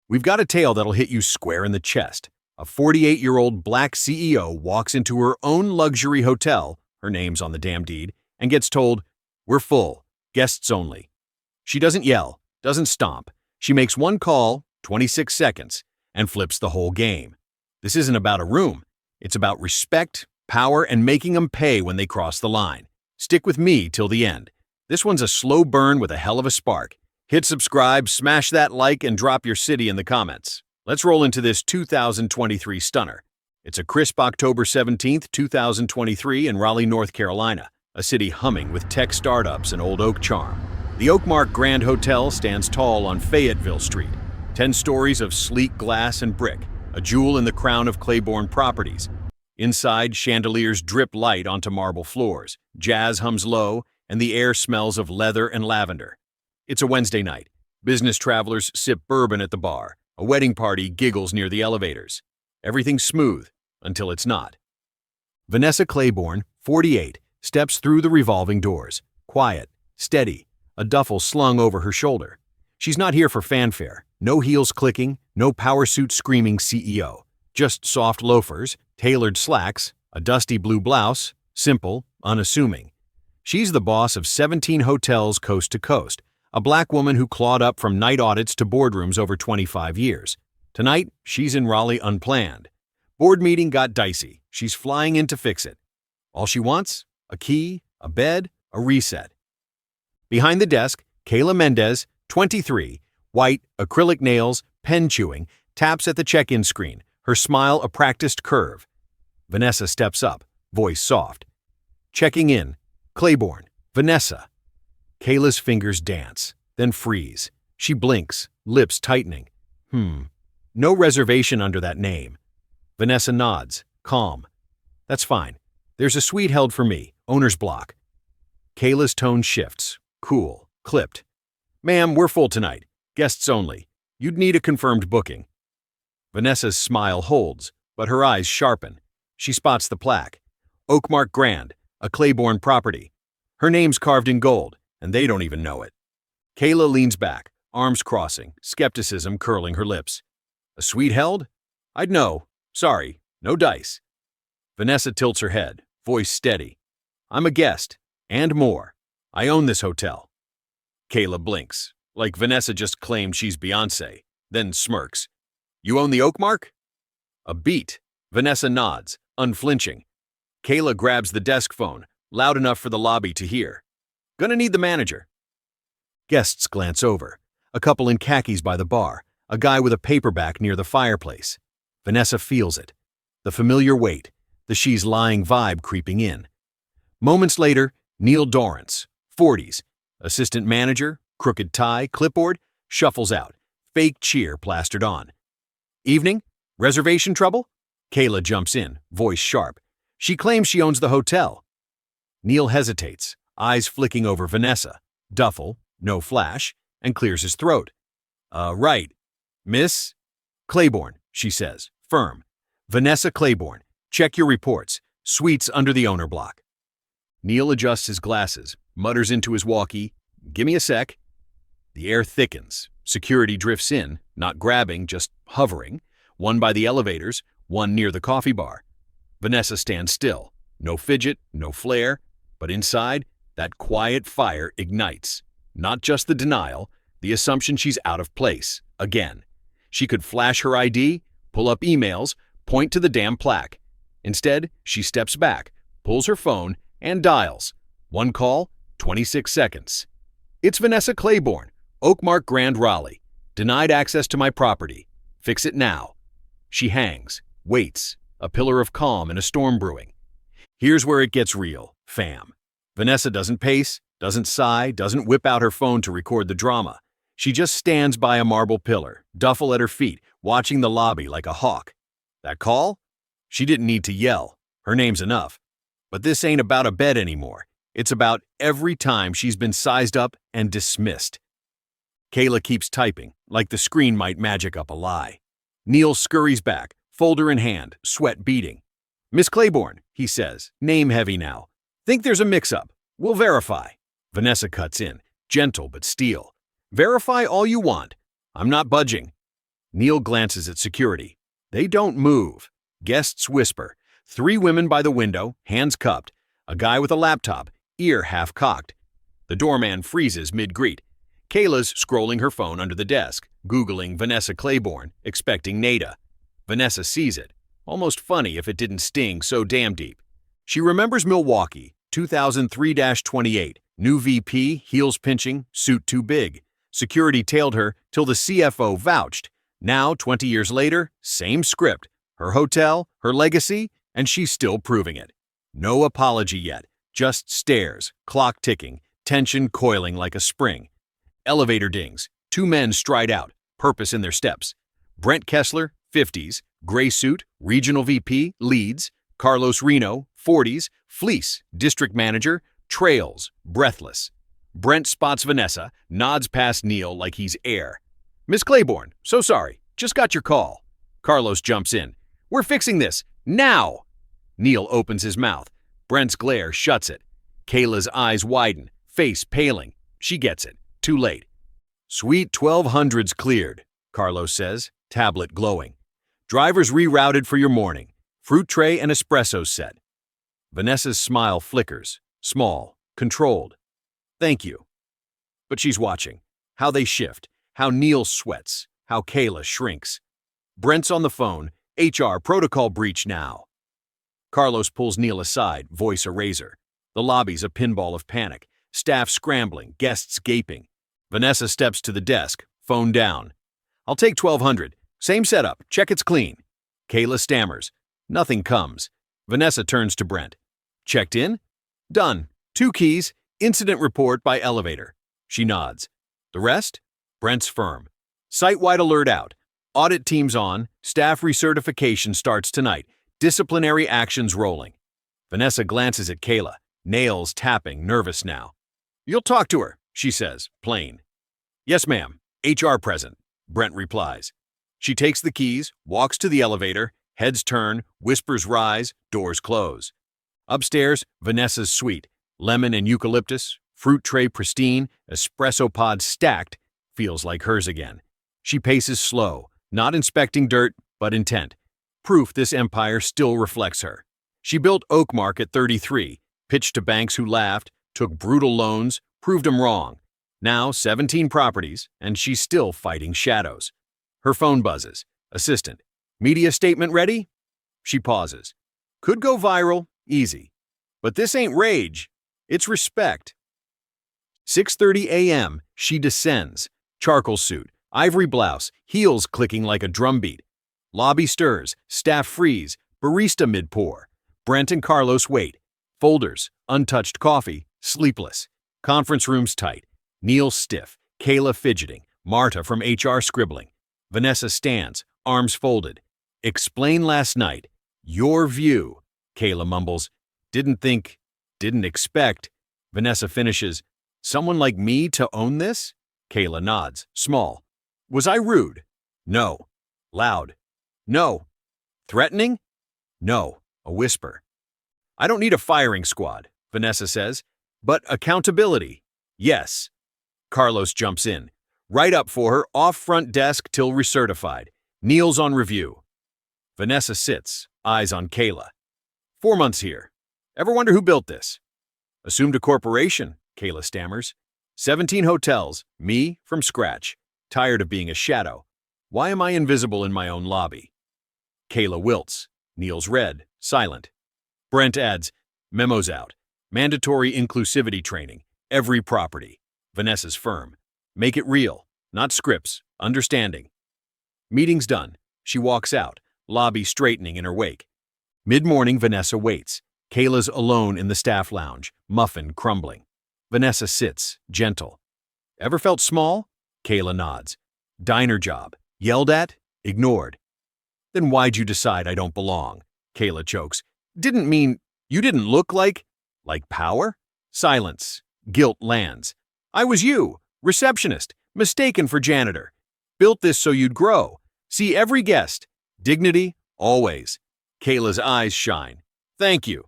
We've got a tale that'll hit you square in the chest. A 48-year-old black CEO walks into her own luxury hotel, her name's on the damn deed, and gets told, "We're full, guests only." She doesn't yell, doesn't stomp. She makes one call, 26 seconds, and flips the whole game. This isn't about a room. It's about respect, power, and making them pay when they cross the line. Stick with me till the end. This one's a slow burn with a hell of a spark. Hit subscribe, smash that like, and drop your city in the comments. Let's roll into this 2023 stunner. It's a crisp October 17th, 2023 in Raleigh, North Carolina, a city humming with tech startups and old oak charm. The Oakmark Grand Hotel stands tall on Fayetteville Street, 10 stories of sleek glass and brick, a jewel in the crown of Clayborne properties. Inside, chandeliers drip light onto marble floors, jazz hums low, and the air smells of leather and lavender. It's a Wednesday night. Business travelers sip bourbon at the bar. A wedding party giggles near the elevators. Everything's smooth, until it's not. Vanessa Clayborne, 48, steps through the revolving doors. Quiet, steady, a duffel slung over her shoulder. She's not here for fanfare. No heels clicking, no power suit screaming CEO. Just soft loafers, tailored slacks, a dusty blue blouse, simple, unassuming. She's the boss of 17 hotels coast to coast, a black woman who clawed up from night audits to boardrooms over 25 years. Tonight, she's in Raleigh unplanned. Board meeting got dicey. She's flying in to fix it. All she wants? A key, a bed, a reset. Behind the desk, Kayla Mendez, 23, white, acrylic nails, pen chewing, taps at the check-in screen, her smile a practiced curve. Vanessa steps up, voice soft. Checking in. Clayborne. Vanessa. Kayla's fingers dance, then freeze. She blinks, lips tightening. No reservation under that name. Vanessa nods, calm. That's fine. There's a suite held for me, owner's block. Kayla's tone shifts, cool, clipped. Ma'am, we're full tonight. Guests only. You'd need a confirmed booking. Vanessa's smile holds, but her eyes sharpen. She spots the plaque. Oakmark Grand, a Clayborne property. Her name's carved in gold, and they don't even know it. Kayla leans back, arms crossing, skepticism curling her lips. A suite held? I'd know. Sorry, no dice. Vanessa tilts her head, voice steady. I'm a guest, and more. I own this hotel. Kayla blinks, like Vanessa just claimed she's Beyoncé, then smirks. You own the Oakmark? A beat. Vanessa nods, unflinching. Kayla grabs the desk phone, loud enough for the lobby to hear. Gonna need the manager. Guests glance over. A couple in khakis by the bar, a guy with a paperback near the fireplace. Vanessa feels it. The familiar weight, the she's lying vibe creeping in. Moments later, Neil Dorrance, 40s, assistant manager, crooked tie, clipboard, shuffles out, fake cheer plastered on. Evening? Reservation trouble? Kayla jumps in, voice sharp. She claims she owns the hotel. Neil hesitates, eyes flicking over Vanessa, duffel, no flash, and clears his throat. Right. Miss Clayborne, she says, firm. Vanessa Clayborne, check your reports. Suites under the owner block. Neil adjusts his glasses, mutters into his walkie, Gimme a sec. The air thickens. Security drifts in, not grabbing, just hovering. One by the elevators, one near the coffee bar. Vanessa stands still. No fidget, no flare. But inside, that quiet fire ignites. Not just the denial, the assumption she's out of place, again. She could flash her ID, pull up emails, point to the damn plaque. Instead, she steps back, pulls her phone, and dials. One call, 26 seconds. It's Vanessa Clayborne, Oakmark Grand Raleigh. Denied access to my property. Fix it now. She hangs, waits, a pillar of calm in a storm brewing. Here's where it gets real, fam. Vanessa doesn't pace, doesn't sigh, doesn't whip out her phone to record the drama. She just stands by a marble pillar, duffel at her feet, watching the lobby like a hawk. That call? She didn't need to yell. Her name's enough. But this ain't about a bed anymore. It's about every time she's been sized up and dismissed. Kayla keeps typing, like the screen might magic up a lie. Neil scurries back, folder in hand, sweat beading. Miss Clayborne, he says, name heavy now. Think there's a mix-up. We'll verify. Vanessa cuts in, gentle but steel. Verify all you want. I'm not budging. Neil glances at security. They don't move. Guests whisper. 3 women by the window, hands cupped. A guy with a laptop, ear half-cocked. The doorman freezes mid-greet. Kayla's scrolling her phone under the desk, Googling Vanessa Clayborne, expecting Nada. Vanessa sees it. Almost funny if it didn't sting so damn deep. She remembers Milwaukee, 2003-28. New VP, heels pinching, suit too big. Security tailed her till the CFO vouched. Now, 20 years later, same script. Her hotel, her legacy, and she's still proving it. No apology yet, just stares, clock ticking, tension coiling like a spring. Elevator dings. 2 men stride out, purpose in their steps. Brent Kessler, 50s, gray suit, regional VP, leads. Carlos Reno, 40s, fleece, district manager, trails, breathless. Brent spots Vanessa, nods past Neil like he's air. Miss Clayborne, so sorry, just got your call. Carlos jumps in. We're fixing this, now! Neil opens his mouth. Brent's glare shuts it. Kayla's eyes widen, face paling. She gets it. Too late. Suite 1200's cleared, Carlos says, tablet glowing. Drivers rerouted for your morning. Fruit tray and espresso set. Vanessa's smile flickers, small, controlled. Thank you. But she's watching. How they shift, how Neil sweats, how Kayla shrinks. Brent's on the phone, HR protocol breach now. Carlos pulls Neil aside, voice a razor. The lobby's a pinball of panic, staff scrambling, guests gaping. Vanessa steps to the desk, phone down. I'll take 1200. Same setup, check it's clean. Kayla stammers. Nothing comes. Vanessa turns to Brent. Checked in? Done. 2 keys, incident report by elevator. She nods. The rest? Brent's firm. Site-wide alert out. Audit teams on. Staff recertification starts tonight. Disciplinary actions rolling. Vanessa glances at Kayla, nails tapping, nervous now. You'll talk to her, she says, plain. Yes, ma'am. HR present, Brent replies. She takes the keys, walks to the elevator, heads turn, whispers rise, doors close. Upstairs, Vanessa's suite. Lemon and eucalyptus, fruit tray pristine, espresso pod stacked, feels like hers again. She paces slow, not inspecting dirt, but intent. Proof this empire still reflects her. She built Oakmark at 33, pitched to banks who laughed, took brutal loans, proved them wrong. Now 17 properties, and she's still fighting shadows. Her phone buzzes. Assistant. Media statement ready? She pauses. Could go viral, easy. But this ain't rage. It's respect. 6:30 a.m., she descends. Charcoal suit, ivory blouse, heels clicking like a drumbeat. Lobby stirs, staff freeze, barista mid-pour. Brent and Carlos wait. Folders, untouched coffee, sleepless. Conference rooms tight. Neil stiff, Kayla fidgeting, Marta from HR scribbling. Vanessa stands, arms folded. Explain last night. Your view. Kayla mumbles. Didn't think, didn't expect. Vanessa finishes. Someone like me to own this? Kayla nods, small. Was I rude? No. Loud? No. Threatening? No. A whisper. I don't need a firing squad, Vanessa says. But accountability? Yes. Carlos jumps in. Right up for her, off front desk till recertified. Neil's on review. Vanessa sits, eyes on Kayla. 4 months here. Ever wonder who built this? Assumed a corporation, Kayla stammers. 17 hotels, me from scratch. Tired of being a shadow. Why am I invisible in my own lobby? Kayla wilts. Neil's red, silent. Brent adds, memos out. Mandatory inclusivity training. Every property. Vanessa's firm. Make it real, not scripts, understanding. Meeting's done. She walks out, lobby straightening in her wake. Mid-morning, Vanessa waits. Kayla's alone in the staff lounge, muffin crumbling. Vanessa sits, gentle. Ever felt small? Kayla nods. Diner job. Yelled at? Ignored. Then why'd you decide I don't belong? Kayla chokes. Didn't mean you didn't look like power? Silence. Guilt lands. I was you, receptionist, mistaken for janitor. Built this so you'd grow. See every guest. Dignity, always. Kayla's eyes shine. Thank you.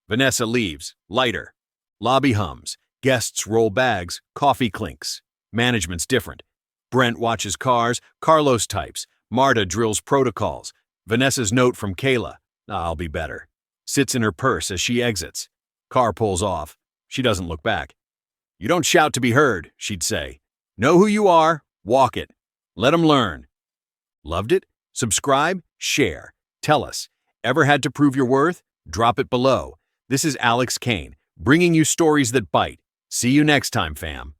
Vanessa leaves, lighter. Lobby hums. Guests roll bags, coffee clinks. Management's different. Brent watches cars, Carlos types. Marta drills protocols. Vanessa's note from Kayla, "I'll be better," sits in her purse as she exits. Car pulls off. She doesn't look back. "You don't shout to be heard," she'd say. "Know who you are, walk it. Let 'em learn." Loved it? Subscribe, share. Tell us. Ever had to prove your worth? Drop it below. This is Alex Kane, bringing you stories that bite. See you next time, fam.